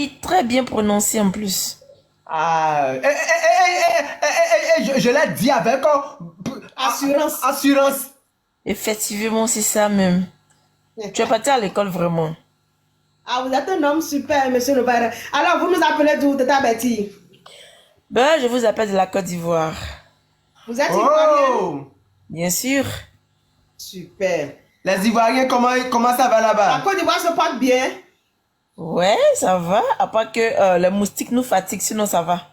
très bien prononcé en plus. Ah, je l'ai dit avec Assurance. assurance. Effectivement, c'est ça même. Tu es parti à l'école vraiment. Ah, vous êtes un homme super, monsieur le père. Alors, vous nous appelez d'où, Tata Betty? Ben, je vous appelle de la Côte d'Ivoire. Vous êtes ivoirien? Oh, Bien sûr. Super. les Ivoiriens, comment ça va La là-bas? Côte d'Ivoire se porte bien. Ouais, ça va. À part que les moustiques nous fatiguent, sinon ça va.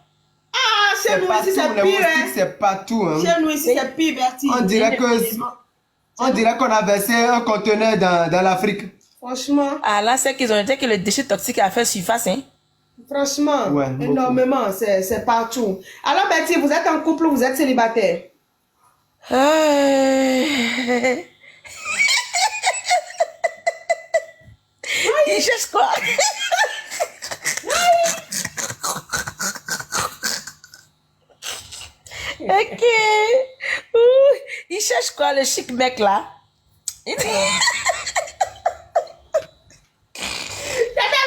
Ah, chez C'est nous pas ici, tout, c'est les pire, moustiques, hein. c'est pas tout. Hein. Chez nous ici, c'est pire, Bertie. On dirait qu'on a versé un conteneur dans l'Afrique. Franchement, Ah là, c'est qu'ils ont dit que le déchet toxique a fait surface, hein. franchement, Ouais, beaucoup. énormément, c'est partout. Alors, Betty, vous êtes en couple ou vous êtes célibataire? Il cherche quoi? Ok. Ouh, il cherche quoi, le chic mec là? Tata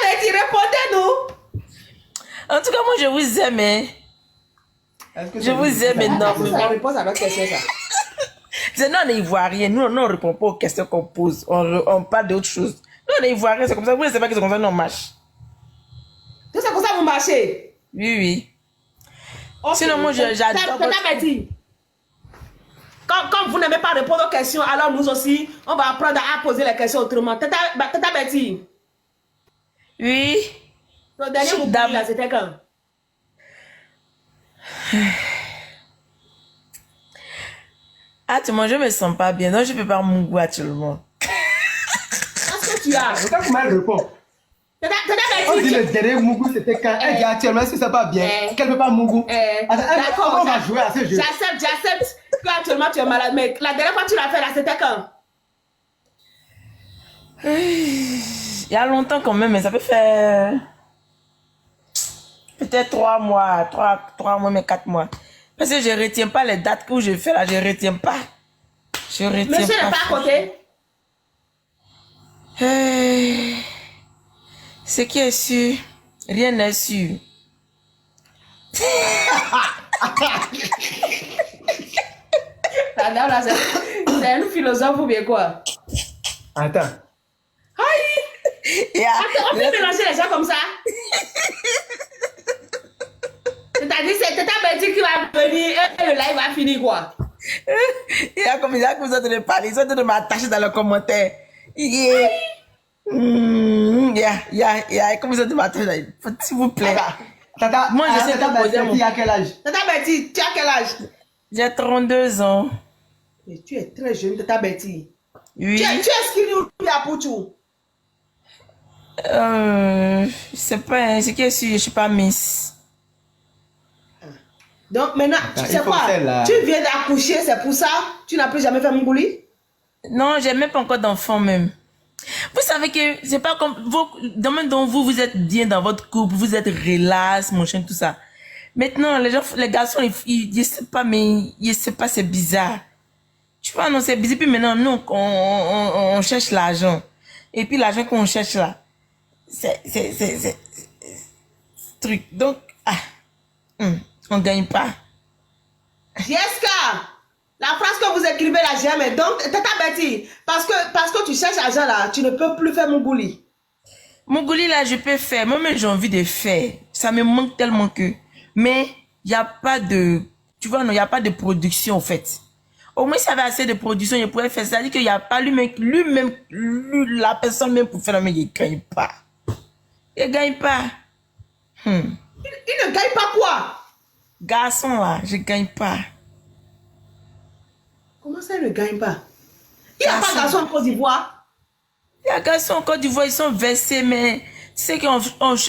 Betty, répondez-nous. En tout cas, moi, je vous aime, hein. Est-ce que Je c'est vous lui? aime C'est la énormément. réponse à notre question, ça. C'est non, on est ivoirien. Nous, on ne répond pas aux questions qu'on pose. On parle d'autre chose. Nous, on est ivoirien, c'est comme ça. Vous ne savez pas que c'est comme ça, nous, on marche. Tout c'est pour ça que vous marchez. Oui, oui. Ok. Sinon, moi, j'adore. Tata Betty, quand vous n'aimez pas répondre aux questions, alors nous aussi, on va apprendre à poser les questions autrement. Tata Betty, Oui. ton dernier mot là, c'était quand? Ah, tu manges, je me sens pas bien. Non, je ne peux pas mon goût actuellement. Qu'est-ce que tu as? Regarde comment elle répond. Tata On dit Betty, le dernier Mougou, c'était quand elle dit actuellement, est-ce que c'est pas bien? Qu'elle ne peut pas Mougou. d'accord, On va jouer à ce jeu. j'accepte que actuellement tu es malade, mais la dernière fois que tu l'as fait là, c'était quand? Il y a longtemps quand même, mais ça peut faire peut-être 3 mois, 3 mois, mais 4 mois. Parce que je ne retiens pas les dates que je fais là, je ne retiens pas. Je retiens Monsieur n'est pas à côté? Ce qui est sûr, rien n'est sûr. La dame là, c'est un philosophe ou bien quoi? Attends. Yeah. On peut mélanger les gens comme ça? C'est-à-dire, c'est Tata Betty qui va venir et le live va finir quoi? Il y a comme ça que vous êtes en train de parler, ils sont en train de m'attacher dans les commentaires. Yeah. Comme vous êtes en train de m'attacher, s'il vous plaît. Tata, Moi, je sais Tata pas poser mon... Betty, à quel âge? Tata Betty, tu as quel âge? J'ai 32 ans. Mais tu es très jeune, Tata Betty. Oui. Tu es skinny ou tu es à Pouchou? Je sais pas, hein, ce qui est sûr, je suis pas Miss. Donc maintenant, Attends, tu il sais faut quoi? faire là. Tu viens d'accoucher, c'est pour ça? Tu n'as plus jamais fait Mongouli? Non, j'ai même pas encore d'enfant même. Vous savez que c'est pas comme vous, dans même dont vous êtes bien dans votre couple, vous êtes relax, mon chien, tout ça. Maintenant, les gens, les garçons, ils sais pas, mais ils sais pas, c'est bizarre. Tu vois, non, c'est bizarre. Puis maintenant, nous, on cherche l'argent. Et puis l'argent qu'on cherche là, c'est truc. Donc, on gagne pas. Jessica, la phrase que vous écrivez là, jamais. Donc, Tata Betty, parce que tu cherches l'argent là, tu ne peux plus faire Mongouli. Mon gouli là, je peux faire. Moi-même, j'ai envie de faire. Ça me manque tellement que. Mais, il n'y a pas de. Tu vois, non, il n'y a pas de production, en fait. Au moins, s'il y avait assez de production, il pourrait faire ça. C'est-à-dire qu'il n'y a pas lui-même, la personne même pour faire, mais il ne gagne pas. Il ne gagne pas. Il ne gagne pas quoi? Garçon là, je ne gagne pas. Comment ça, il ne gagne pas? Il n'y a pas Garçon. de garçon en Côte d'Ivoire. Les garçons en Côte d'Ivoire, ils sont versés, mais tu sais qu'on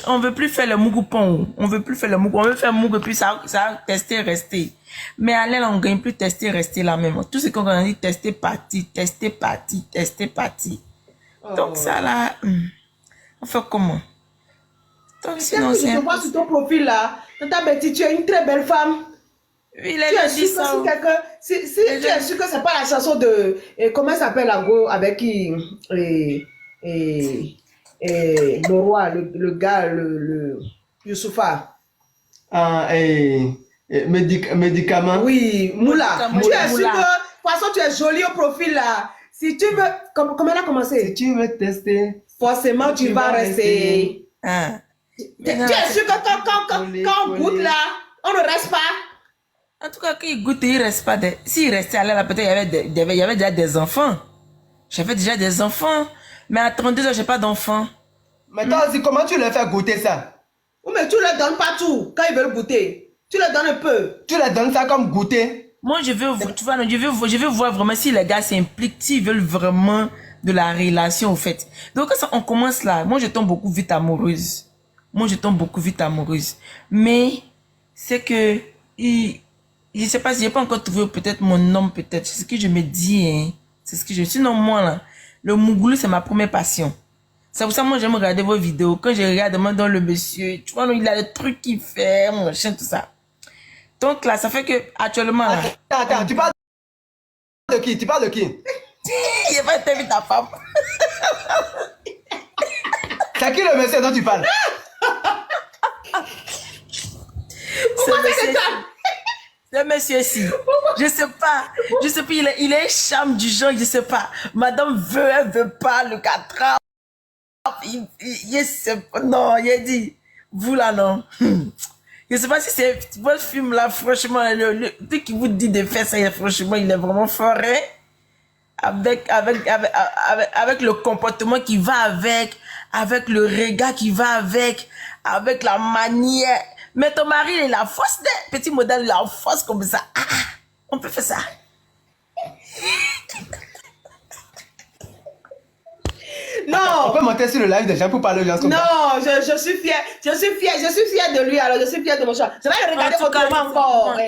on veut plus faire le mougou-pont. On veut plus faire le mougou. On veut faire mougou, puis ça tester, rester. Mais à l'aile, on ne gagne plus tester, rester là même. Tout ce qu'on a dit, tester, parti, tester, parti, tester, parti. Donc ça là, on fait comment? Donc sinon, Je te vois sur ton profil là, Tata Betty, tu es une très belle femme. Oui, Tu es sûr que si quelqu'un, tu es sûr que c'est pas la chanson de, comment elle s'appelle la go avec qui, le roi, le gars, le Youssoufa. Médicaments. Oui, Moula. Médicaments, Tu es sûr Moula. que, de toute façon, tu es jolie au profil là. Si tu veux, comment elle a Si commencé? tu veux tester, Forcément, tu vas rester. Hein. Tu es sûr que quand on goûte là, on ne reste pas? En tout cas, quand il goûte, il reste pas. S'il restait là, peut-être il y avait déjà des enfants. J'avais déjà des enfants. Mais à 32 ans, j'ai pas d'enfants. mais toi aussi, comment tu leur fais goûter ça? Oui, mais tu ne leur donnes pas tout quand ils veulent goûter. Tu leur donnes un peu. Tu leur donnes ça comme goûter? Moi, je veux, tu vois, je veux voir vraiment si les gars s'impliquent, s'ils veulent vraiment de la relation, au fait. Donc, quand on commence là, moi, je tombe beaucoup vite amoureuse. Moi, je tombe beaucoup vite amoureuse. Mais, c'est que, je sais pas si j'ai pas encore trouvé peut-être mon homme, peut-être. C'est ce que je me dis, hein. C'est ce que je... Sinon, moi, là, le mougoulou, c'est ma première passion. C'est pour ça, moi, j'aime regarder vos vidéos. Quand je regarde, moi, dans le monsieur, tu vois, il a le truc qu'il fait, mon chien, tout ça. Donc là, ça fait que, actuellement, là... Attends, tu parles de qui? Tu parles de qui? Il va t'inviter ta femme. C'est qui le monsieur dont tu parles? Ce monsieur-ci, je sais pas, il est un charme du genre, je sais pas. Madame veut, elle veut pas, le 4 ans. Non, il a dit, vous là, non. Je sais pas si c'est votre film là, franchement, le truc qui vous dit de faire ça, franchement, il est vraiment fort, hein? Avec le comportement qui va avec le regard qui va avec la manière. Mais ton mari, il a force, petit modèle, il a force comme ça. On peut faire ça. On Non, peut monter sur le live des gens pour parler aux gens comme ça. non, je suis fière. Je suis fière de lui, alors je suis fière de mon chat. Je vais le regarder En tout cas, autrement encore.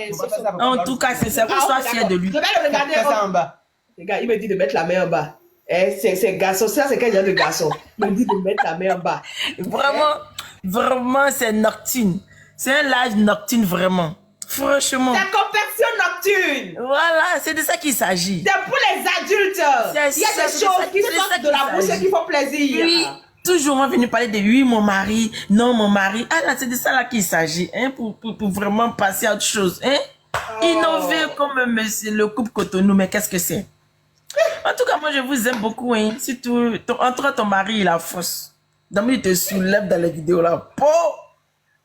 En tout cas, c'est ça, vous soyez fiers de lui. Je vais le regarder. Fais ça en bas. Les gars, il me dit de mettre la main en bas. C'est garçon, ça c'est quel genre de garçon? Il me dit de mettre la main en bas. Vraiment, c'est nocturne. C'est un live nocturne, vraiment. Franchement. C'est conversion nocturne. Voilà, c'est de ça qu'il s'agit. C'est pour les adultes. Il y a des choses qui sortent de la bouche et qui font plaisir. Oui, toujours on venu parler de oui, mon mari, non, mon mari. Ah là, c'est de ça là qu'il s'agit, hein, pour vraiment passer à autre chose, hein. Innover comme le couple Cotonou, mais qu'est-ce que c'est? En tout cas, moi, je vous aime beaucoup, hein. Surtout, entre ton mari et la fausse. Donc, il te soulève dans les vidéos là.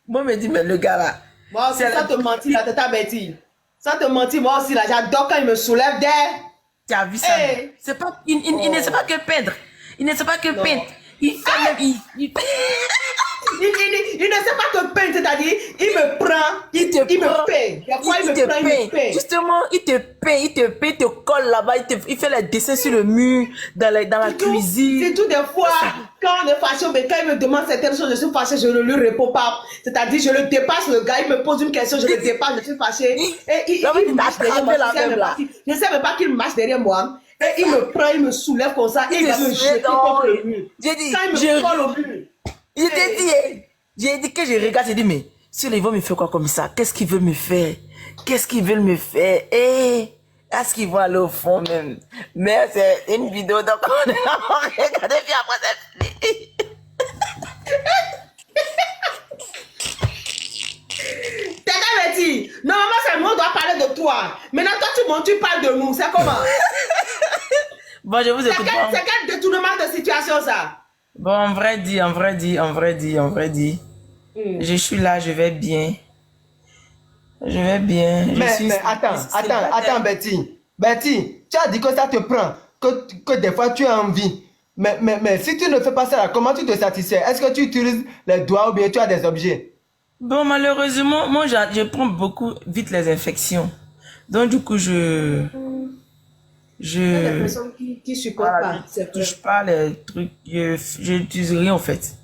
Moi, me dit, mais le gars là. Moi aussi, ça te mentit là, t'as bêtise. Ça te mentit, moi aussi là, j'adore quand il me soulève d'air. Tu as vu ça? Hey. C'est pas, il ne sait pas que peindre. Il ne sait pas que peindre. Il fait même, il Il ne sait pas que peindre, c'est-à-dire, il me prend, il me peint. Des fois, il me prend, il me peint. Justement, il te peint, il te colle là-bas, il fait les dessins sur le mur, dans la cuisine. C'est tout des fois, quand on est fâché, mais quand il me demande certaines choses, je suis fâché, je ne lui réponds pas. C'est-à-dire, je le dépasse, le gars, il me pose une question, je le dépasse, je suis fâché. Et il marche derrière moi. Je ne sais même pas qu'il marche derrière moi. Et il me prend, il me soulève comme ça, et il va me jeter contre le mur. J'ai dit, quand il me colle au mur. J'ai dit que je regarde, j'ai dit, mais si les vont me faire quoi comme ça? Qu'est-ce qu'ils veulent me faire? Qu'est-ce qu'ils veulent me faire? Est-ce qu'ils vont aller au fond même? Mais c'est une vidéo, donc on est là, on regarde, et puis après c'est fini. T'es averti. Normalement, c'est moi qui dois parler de toi. Maintenant, toi, tu montes, tu parles de nous. C'est comment? Bon, je vous écoute. C'est quel détournement de situation, ça? Bon, en vrai dit. Je suis là, je vais bien. Je vais bien. Mais attends, Betty. Betty, tu as dit que ça te prend, que des fois tu as envie. Mais si tu ne fais pas ça, là, comment tu te satisfais? Est-ce que tu utilises les doigts ou bien tu as des objets? Bon, malheureusement, moi, je prends beaucoup vite les infections. Donc, du coup, Il y a des personnes qui supportent voilà, pas. je touche pas les trucs, je n'utilise rien, en fait.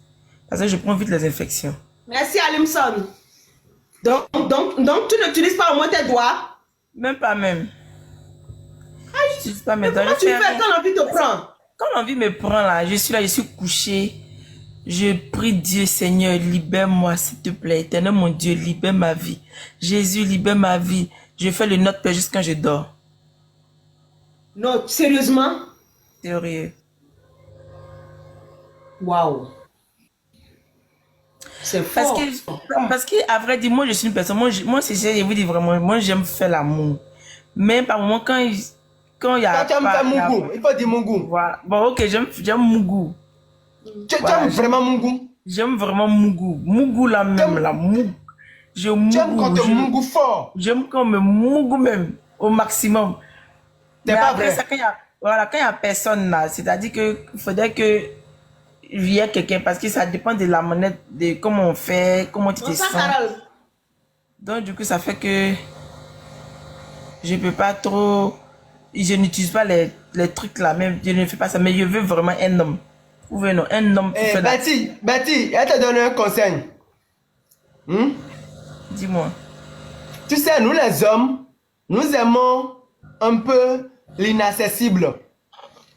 Parce que je prends vite les infections. Merci, Alimson. Donc, tu n'utilises pas au moins tes doigts? Même pas même. Je n'utilise pas mes doigts. Comment tu fais quand l'envie te prend? Quand l'envie me prend là, je suis couché. Je prie Dieu, Seigneur, libère-moi, s'il te plaît. Éternel, mon Dieu, libère ma vie. Jésus, libère ma vie. Je fais le Notre Père jusqu'à quand je dors. Non, sérieusement? Sérieux. Waouh. C'est Parce fort. parce que, à vrai dire, moi, je suis une personne, moi, c'est ça, je vous dis vraiment, moi, j'aime faire l'amour. Mais par moment, quand il y a Toi, tu aimes pas, faire Mungu. Il faut dire Mungu. voilà. Bon, ok, j'aime Mougou. Tu Voilà, aimes vraiment Mungu. j'aime vraiment Mougou. Mougou là même, T'aimes- là, Mougou. Je Tu aimes quand Mougou, te Mungu fort. j'aime quand me Mougou même, au maximum. C'est Mais pas après vrai. ça, voilà, quand il y a personne là, c'est-à-dire que il faudrait que il y ait quelqu'un, parce que ça dépend de la monnaie, de comment on fait, comment tu te Bonsoir, sens. Carole. Donc, du coup, ça fait que je peux pas trop, je n'utilise pas les trucs là, même, je ne fais pas ça, mais je veux vraiment un homme. Vous voyez, non, un homme qui Eh, fait la... Betty, elle te donne un conseil. Hmm? Dis-moi. Tu sais, nous les hommes, nous aimons un peu l'inaccessible.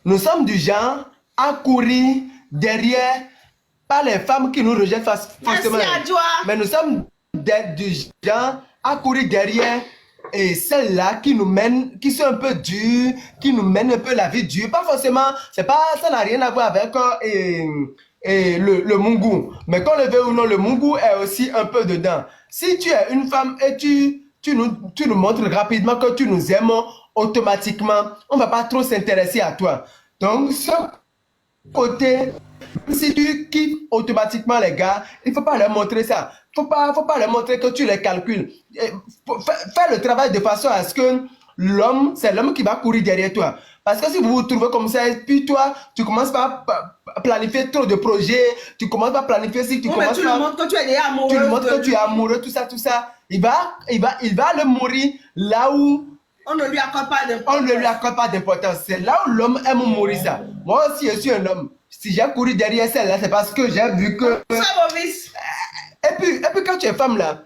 Nous sommes du genre à courir derrière, pas les femmes qui nous rejettent forcément. Merci, Adjoa. Mais nous sommes du genre à courir derrière et celles-là qui nous mènent, qui sont un peu dures, qui nous mènent un peu la vie dure. Pas forcément, c'est pas, ça n'a rien à voir avec le Mungu. Mais qu'on le veut ou non, le Mungu est aussi un peu dedans. Si tu es une femme et tu nous montres rapidement que tu nous aimes, automatiquement, on va pas trop s'intéresser à toi. Donc, ce côté, si tu kiffes automatiquement les gars, il faut pas leur montrer ça. Faut pas leur montrer que tu les calcules. Fais le travail de façon à ce que c'est l'homme qui va courir derrière toi. Parce que si vous vous trouvez comme ça, puis toi, tu commences pas à planifier trop de projets, tu commences pas à planifier si tu Oui, mais commences tu lui pas... montres que tu es déjà amoureux. Tu lui montres de que tu es lui. amoureux, tout ça. Il va le mourir là où On ne lui accorde pas on d'importance. ne lui accorde pas d'importance. C'est là où l'homme aime mourir ça. Moi aussi, je suis un homme. Si j'ai couru derrière celle-là, c'est parce que j'ai vu que... Ça, Bovis. Et puis quand tu es femme là,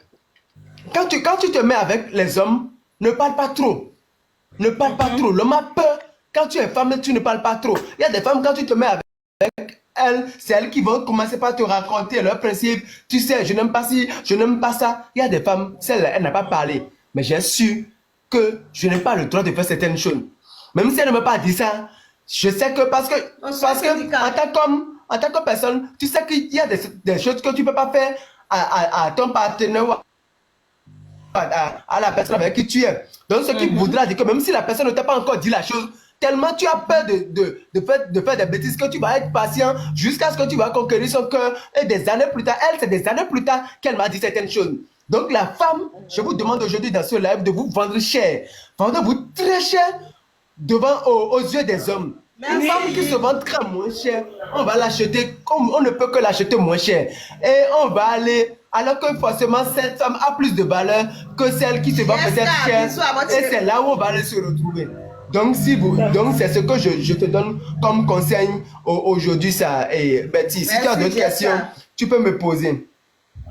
quand tu te mets avec les hommes, ne parle pas trop. Ne parle pas trop. L'homme a peur. Quand tu es femme, tu ne parles pas trop. Il y a des femmes, quand tu te mets avec elles, c'est elles qui vont commencer par te raconter leurs principes. Tu sais, je n'aime pas ci, je n'aime pas ça. Il y a des femmes, celle-là, elle n'a pas parlé. Mais j'ai su que je n'ai pas le droit de faire certaines choses. Même si elle ne m'a pas dit ça, je sais que parce que en tant que personne, tu sais qu'il y a des choses que tu ne peux pas faire à ton partenaire ou à la personne avec qui tu es. Donc, ce qui voudra dire que même si la personne ne t'a pas encore dit la chose, tellement tu as peur de faire des bêtises que tu vas être patient jusqu'à ce que tu vas conquérir son cœur. Et des années plus tard, elle, c'est des années plus tard qu'elle m'a dit certaines choses. Donc, la femme, je vous demande aujourd'hui dans ce live de vous vendre cher. Vendez-vous très cher aux yeux des hommes. Une femme qui se vend très moins cher, on va l'acheter comme on ne peut que l'acheter moins cher. Et on va aller, alors que forcément cette femme a plus de valeur que celle qui se vend peut-être cher. Et c'est là où on va aller se retrouver. Donc, donc c'est ce que je te donne comme conseil aujourd'hui, ça. Et Betty, si tu as d'autres questions, tu peux me poser.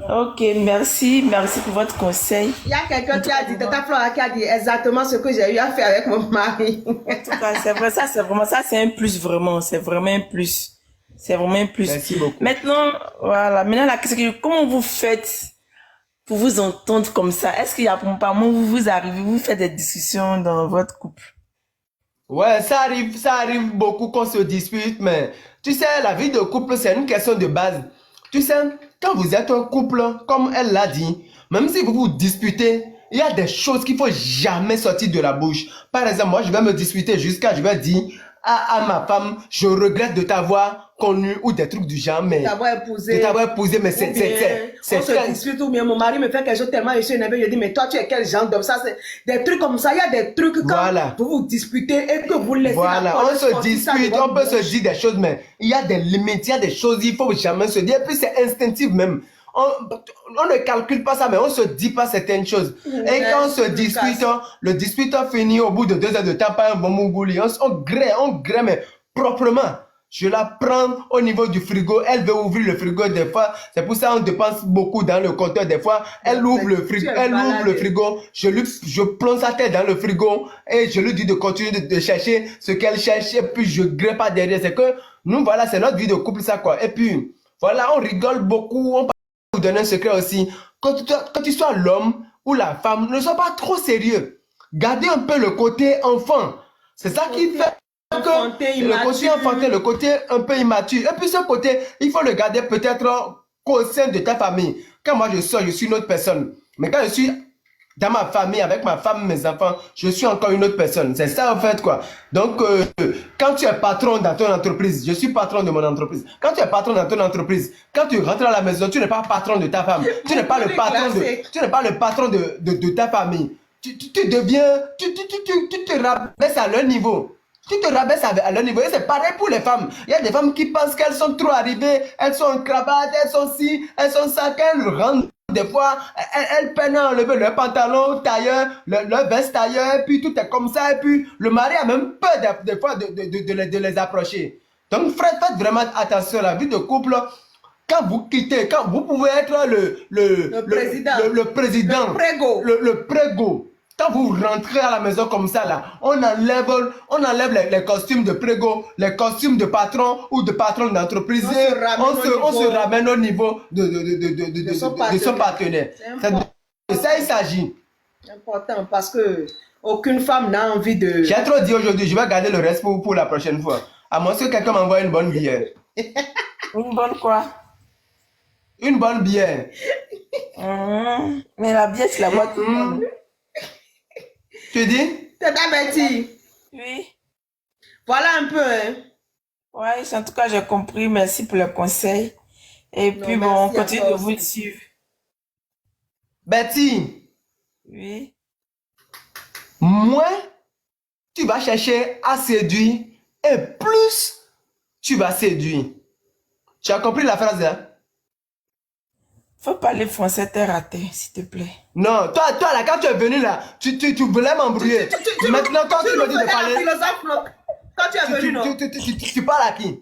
Ok, merci pour votre conseil. Il y a quelqu'un qui a dit, Tata Flora qui a dit exactement ce que j'ai eu à faire avec mon mari. En tout cas, c'est vrai, ça c'est un plus vraiment, c'est vraiment un plus. C'est vraiment un plus. Merci beaucoup. Maintenant, voilà, maintenant la question, comment vous faites pour vous entendre comme ça? Est-ce qu'il y a par moment où vous arrivez, vous faites des discussions dans votre couple? Ouais, ça arrive beaucoup qu'on se dispute, mais tu sais, la vie de couple, c'est une question de base. Tu sais, quand vous êtes un couple, comme elle l'a dit, même si vous vous disputez, il y a des choses qu'il ne faut jamais sortir de la bouche. Par exemple, moi, je vais me disputer je vais dire à ma femme, je regrette de t'avoir connu ou des trucs du genre, mais... De t'avoir épousé, mais on se dispute, ou bien mon mari me fait quelque chose tellement, je suis énervé, je dis, mais toi, tu es quel genre d'homme? Ça, c'est des trucs comme ça, il y a des trucs quand vous vous disputez et que vous laissez Voilà, on se dispute, on peut se dire des choses, mais il y a des limites, il y a des choses, il ne faut jamais se dire, et puis c'est instinctif même. On ne calcule pas ça, mais on ne se dit pas certaines choses. Et quand on se dispute, le dispute finit au bout de 2 heures de temps par un bon mougouli. On grée, mais proprement. Je la prends au niveau du frigo. Elle veut ouvrir le frigo des fois. C'est pour ça qu'on dépense beaucoup dans le compteur des fois. Elle ouvre le frigo. Je plonge sa tête dans le frigo et je lui dis de continuer de chercher ce qu'elle cherche. Et puis je grée pas derrière. C'est que nous, voilà, c'est notre vie de couple, ça quoi. Et puis, voilà, on rigole beaucoup. On vous donner un secret aussi. Quand tu sois l'homme ou la femme, ne sois pas trop sérieux. Gardez un peu le côté enfant. C'est ça qui fait que le côté enfantin, le côté un peu immature. Et puis ce côté, il faut le garder peut-être qu'au sein de ta famille. Quand moi je sors, je suis une autre personne. Mais quand je suis dans ma famille, avec ma femme, mes enfants, je suis encore une autre personne. C'est ça en fait quoi. Donc, quand tu es patron dans ton entreprise, je suis patron de mon entreprise. Quand tu es patron dans ton entreprise, quand tu rentres à la maison, tu n'es pas patron de ta femme. Tu n'es pas le patron de ta famille. Tu deviens, tu te rabaisses à leur niveau. Tu te rabaisses à leur niveau. Et c'est pareil pour les femmes. Il y a des femmes qui pensent qu'elles sont trop arrivées, elles sont en cravate, elles sont ci, elles sont ça, qu'elles rentrent. Des fois, elles peinent à enlever leur pantalon tailleur, leur veste tailleur, et puis tout est comme ça, et puis le mari a même peur des fois de les approcher. Donc, frère, faites vraiment attention à la vie de couple. Quand vous quittez, quand vous pouvez être le président, le prégo. Quand vous rentrez à la maison comme ça, là, on enlève les costumes de prégo, les costumes de patron ou de patron d'entreprise. On se ramène au niveau de son partenaire. C'est de ça il s'agit. C'est important parce que aucune femme n'a envie de... J'ai trop dit aujourd'hui, je vais garder le reste pour la prochaine fois. À moins que quelqu'un m'envoie une bonne bière. Une bonne quoi? Une bonne bière. Mais la bière, c'est la boîte. Tu dis? Tata Betty. Oui. Voilà un peu, hein. Ouais, en tout cas, j'ai compris. Merci pour le conseil. Et puis, bon, on continue de vous le suivre. Betty. Oui. Moins tu vas chercher à séduire et plus tu vas séduire. Tu as compris la phrase là? Faut parler français terre à terre, s'il te plaît. Non, toi là, quand tu es venu là, tu voulais m'embrouiller. Maintenant, quand tu me dis de parler... Quand tu es venu, non? Tu parles à qui?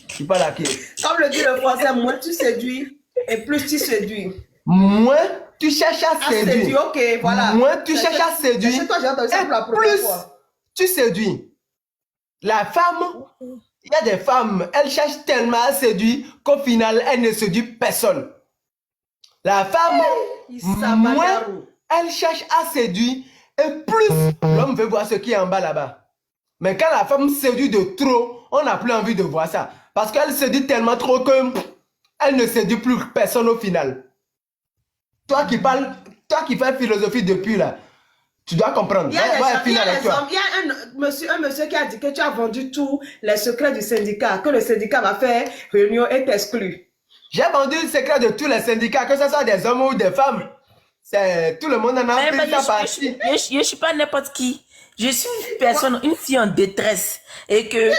Tu parles à qui? Comme le dit le français, moins tu séduis et plus tu séduis. Moins tu cherches à séduire. Ok, voilà. Moins tu cherches à séduire. C'est toi, j'ai entendu ça pour la première plus fois. tu séduis. La femme, il y a des femmes, elles cherchent tellement à séduire qu'au final, elles ne séduisent personne. La femme, moins elle cherche à séduire et plus l'homme veut voir ce qui est en bas là-bas. Mais quand la femme séduit de trop, on n'a plus envie de voir ça. Parce qu'elle séduit tellement trop qu'elle ne séduit plus personne au final. Toi qui parles, toi qui fais philosophie depuis là, tu dois comprendre. Il y a un monsieur qui a dit que tu as vendu tous les secrets du syndicat, que le syndicat va faire réunion et t'exclut. J'ai vendu le secret de tous les syndicats, que ce soit des hommes ou des femmes. Tout le monde en a pris sa partie. Je ne suis pas n'importe qui. Je suis une personne, une fille en détresse. Et que...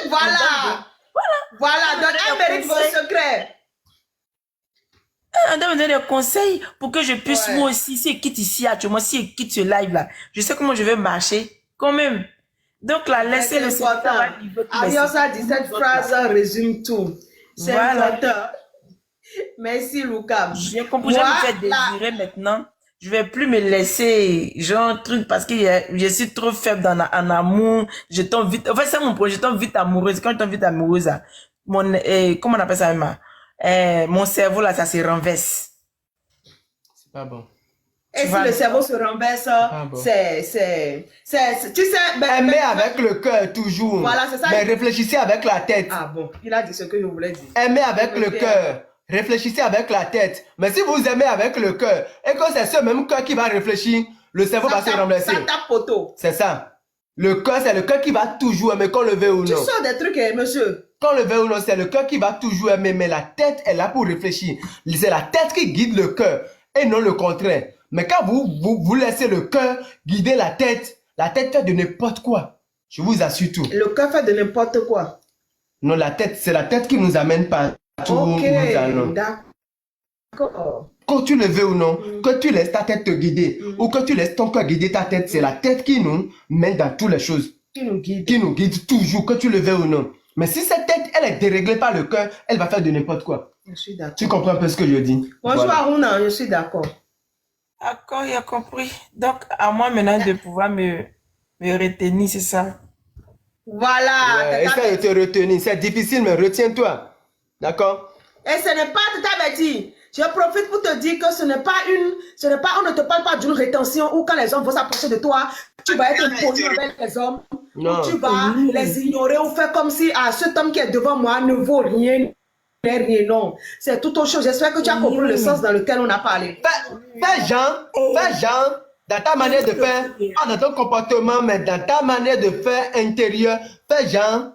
Voilà, donc elle mérite vos secrets. On doit me donner des conseils pour que je puisse, moi aussi, si elle quitte ici actuellement, si elle quitte ce live là, je sais comment je vais marcher, quand même. Donc là, laissez le secret. Alliance a dit cette phrase résume tout. C'est important. Merci, Lucas. J'ai compris, je vais me faire désirer maintenant. Je vais plus me laisser, genre, truc, parce que je suis trop faible en amour. Je tombe vite. En fait, c'est mon projet, je tombe vite amoureuse. Quand je tombe vite amoureuse, là, comment on appelle ça, Emma? Mon cerveau, là, ça se renverse. C'est pas bon. Et si le cerveau se renverse, tu sais... Aimez avec le cœur, toujours. Voilà, c'est ça. Mais réfléchissez avec la tête. Ah bon, il a dit ce que je voulais dire. Aimez avec le cœur. Réfléchissez avec la tête. Mais si vous aimez avec le cœur, et que c'est ce même cœur qui va réfléchir, le cerveau va se renverser. Ça tape poteau. C'est ça. Le cœur, c'est le cœur qui va toujours aimer, qu'on le veuille ou non. Tu sors des trucs, monsieur. Qu'on le veuille ou non, c'est le cœur qui va toujours aimer, mais la tête est là pour réfléchir. C'est la tête qui guide le cœur, et non le contraire. Mais quand vous laissez le cœur guider la tête fait de n'importe quoi. Je vous assure tout. Le cœur fait de n'importe quoi. Non, la tête, c'est la tête qui nous amène partout où nous allons. D'accord. Que tu le veux ou non, que tu laisses ta tête te guider, ou que tu laisses ton cœur guider ta tête, c'est la tête qui nous mène dans toutes les choses. Qui nous guide. Qui nous guide toujours, que tu le veux ou non. Mais si cette tête, elle est déréglée par le cœur, elle va faire de n'importe quoi. Je suis d'accord. Tu comprends un peu ce que je dis? Bonjour voilà. Aruna, je suis d'accord. D'accord, il a compris. Donc, à moi maintenant de pouvoir me retenir, c'est ça? Voilà. Ouais, essaie de te retenir. C'est difficile, mais retiens-toi. D'accord? Et ce n'est pas, Tata Betty, je profite pour te dire que on ne te parle pas d'une rétention où quand les hommes vont s'approcher de toi, tu vas être poli avec les hommes. Non. Ou tu vas les ignorer ou faire comme si cet homme qui est devant moi ne vaut rien rien, non. C'est tout autre chose. J'espère que tu as compris le sens dans lequel on a parlé. Fais genre, dans ta manière de faire, pas dans ton comportement, mais dans ta manière de faire intérieure, fais genre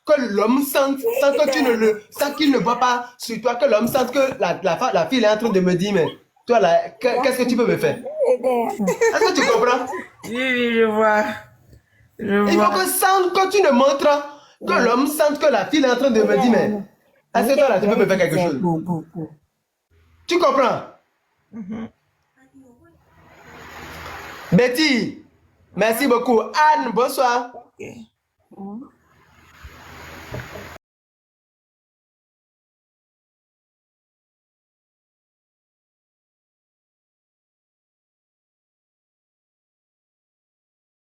que l'homme sente, sans que tu ne le, sans qu'il ne voit pas sur toi, que l'homme sente que la fille est en train de me dire, mais toi là, qu'est-ce que tu peux me faire? Est-ce que tu comprends? Oui, je vois. Il faut que tu ne montres, que l'homme sente que la fille est en train de me dire, mais est-ce que toi là, tu peux me faire quelque chose? Tu comprends? Betty, merci beaucoup. Anne, bonsoir. Ok.